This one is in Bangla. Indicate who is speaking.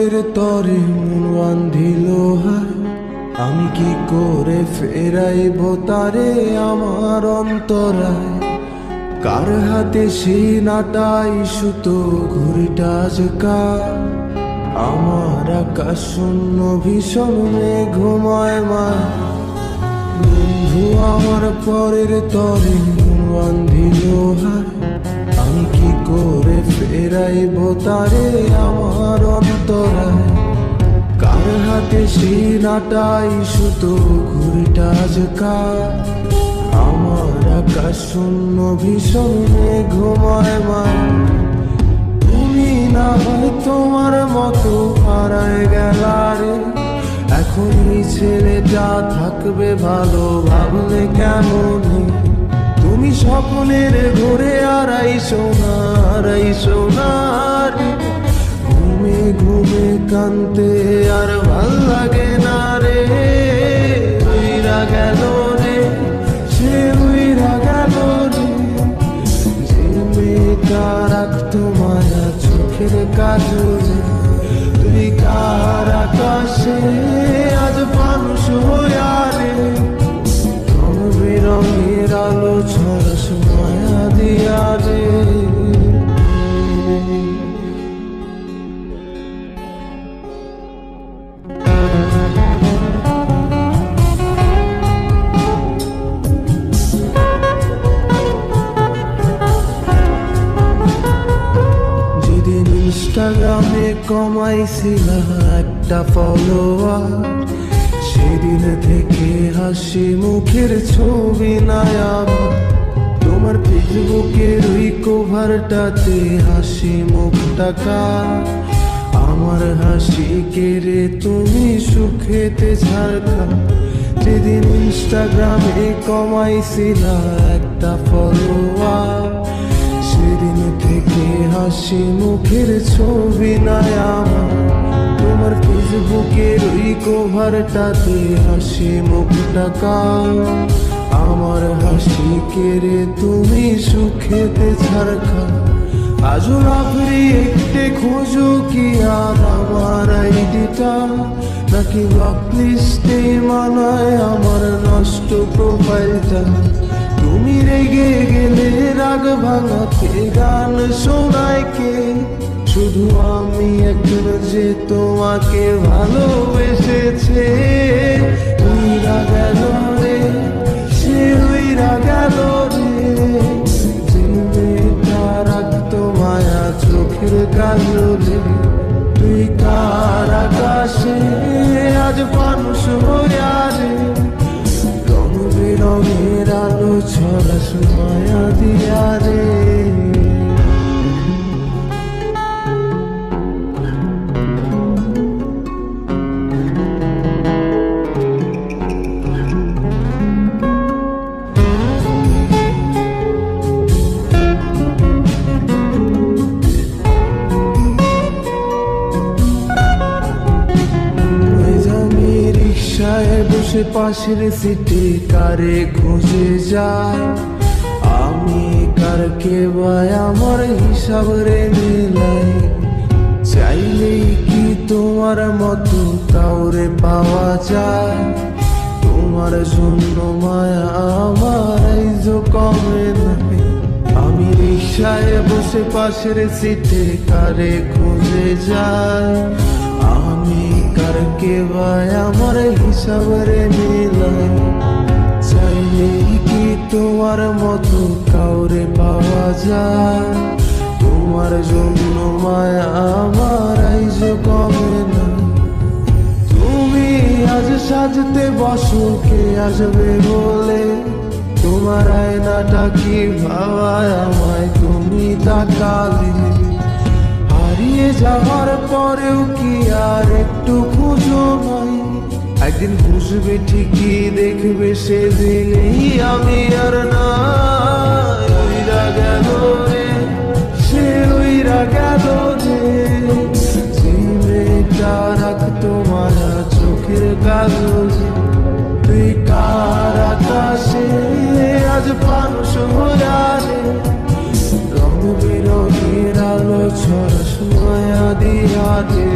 Speaker 1: পরের তরে মন বান্ধিল হায়, আমি কি করে ফেরাইব তারে আমার অন্তরায়। কার হাতে সেই নাটাই সুতো ঘুরিটা আজকাল, আমার আকাশ শূন্য ভীষণ মেঘময় মায়। বন্ধু আমার পরের তরে মন বান্ধিল হায়, আমি কি করে ফেরাইব তারে আমার অন্তরায়। কার হাতে সেই নাটাই সুতো ঘুরিটা আজকাল, আমার আকাশ শূন্য ভীষণ মেঘময় মায়। তুমি না হয় তোমার মতো হারায় গেলারে, এখন এই ছেলেটা থাকবে ভালো ভাবলে কেমন। তুমি স্বপ্নের ঘুরে আড়াইশো না রে, ঘুমে ঘুমে কানতে আর ভাল লাগে না রে। উইরা গেল রে, সে উইরা গেল রে, যে মেয়েটা রাখতো মায়া চোখের কাজলে। তুই কার আকাশে আজ মানুষ হইয়া রে, রং বেরঙের আলো ছড়াস মায়া দিয়া রে। যেদিন ইনস্টাগ্রামে কমাইছিলা একটা ফলোয়ার, সেদিন থেকে হাসি মুখের ছবি নাই আমার। তোমার ফেসবুকের ওই কভারটাতে হাসি মুখটা কার, আমার হাসি কেড়ে তুমি সুখেতে ঝাড়খা। যেদিন ইনস্টাগ্রামে কমাইছিলা একটা ফলোয়ার, সেদিন থেকে হাসি মুখের ছবি নাই আমার। তোমার ফেসবুকের ওই কভারটাতে হাসি মুখটা কার, আমার হাসি কেড়ে তুমি সুখেতে ছাড়খা। আজও রাত্রি একটে খোঁজো কি আর আমার আইডিটা, নাকি ব্লক লিস্টে মানায় আমার নষ্ট প্রোফাইলটা। তুমি রেগে গেলে রাগ ভাঙাতে গান শোনায় কে, শুধু আমি একজন যে তোমাকে ভালোবেসেছে। উইরা গেল রে, সে উইরা গেল রে, যে মেয়েটা রাখতো মায়া চোখের কাজলে। তুই কার আকাশে আজ মানুষ হইয়া রে, রং বেরঙের আলো ছড়াস মায়া দিয়া রে। বসে পাশের সিটে কারে খুঁজে যায়, আমি কারকে ভাই আমার হিসাব রে মেলাই। চাইলেই কি তোমার মতো কাউরে পাওয়া যায়, তোমার জন্য মায়া আমার আইজো কমে নাই। আমি রিক্সায় বসে পাশের সিটে কারে খুঁজে যায়, আমি কারকে ভাই আমার হিসাব রে মিলাই। চাইলেই কি তোমার মতো কাউরে পাওয়া যায়, তোমার জন্য মায়া আমার আইজো কমে না। তুমি আজ সাজতে বসো কে আসবে বলে, তোমার আয়নাটা কি ভাবায় আমায় তুমি তাকালে। হারিয়ে যাওয়ার পরেও কি আর একটু খুঁজো নাই, একদিন বুঝবে ঠিকই দেখবে সেদিনই আমি আর নাই। উইরা গেল রে, সে উইরা গেল রে, যে মেয়েটা রাখতো মায়া চোখের কাজলে। তুই কার আকাশে আজ মানুষ হইয়া রে, রং বেরঙের আলো ছড়াস মায়া দিয়া রে।